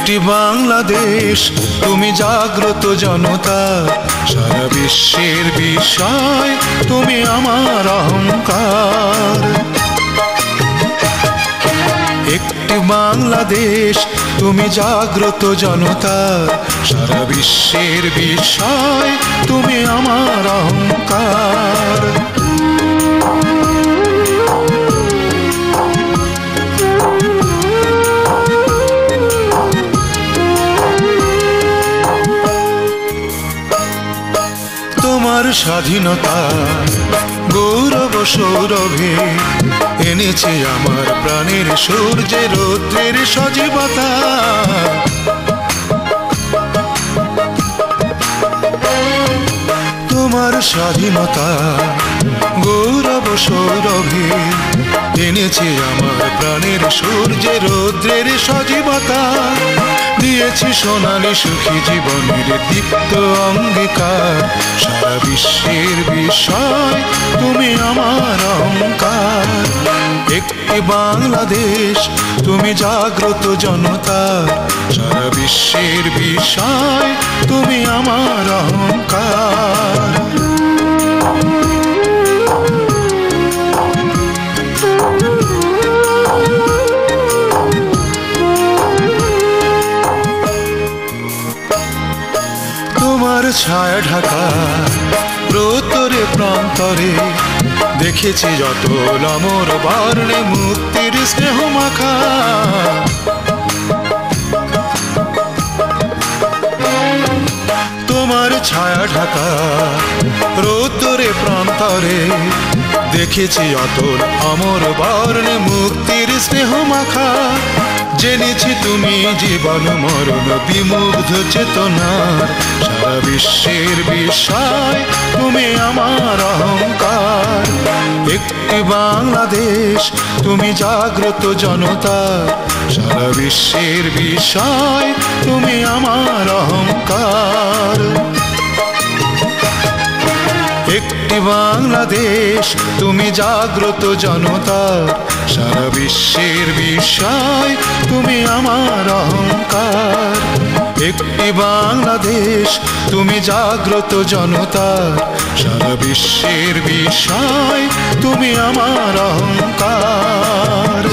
একটি বাংলাদেশ তুমি জাগ্রত জনতা, সারা বিশ্বের বিষয় তুমি আমার অহংকার। একটি বাংলাদেশ তুমি জাগ্রত জনতা, সারা বিশ্বের বিষয় তুমি আমার অহংকার। তোমার স্বাধীনতা গৌরব সৌরভে এনেছে আমার প্রাণের সূর্যে রৌদ্রের সজীবতা। তোমার স্বাধীনতা গৌরব সৌরভে এনেছে আমার প্রাণের সূর্যে রৌদ্রের সজীবতা। দিয়েছি সোনালি সুখী জীবনের দীপ্ত অঙ্গীকার, সারা বিশ্বের বিষয় তুমি আমার অহংকার। একটি বাংলাদেশ তুমি জাগ্রত জনতা, সারা বিশ্বের বিষয় তুমি আমার অহংকার। তোমার ছায়া ঢাকা প্রতরে প্রান্তরে দেখেছি যত অমর বর্ণে মুক্তির স্নেহ মাখা। তোমার ছায়া ঢাকা প্রতরে প্রান্তরে দেখেছি অতল অমর বর্ণে মুক্তির স্নেহ মাখা। জেনেছি তুমি জীবন মরণ বিমুগ্ধ চেতনার, সারা বিশ্বের বিষয় তুমি আমার অহংকার। একটি বাংলাদেশ তুমি জাগ্রত জনতা, সারা বিশ্বের বিষয় তুমি আমার অহংকার। একটি বাংলাদেশ তুমি জাগ্রত জনতা, সারা বিশ্বের বিষয় তুমি আমার অহংকার। একটি বাংলাদেশ তুমি জাগ্রত জনতা, সারা বিশ্বের বিষয় তুমি আমার অহংকার।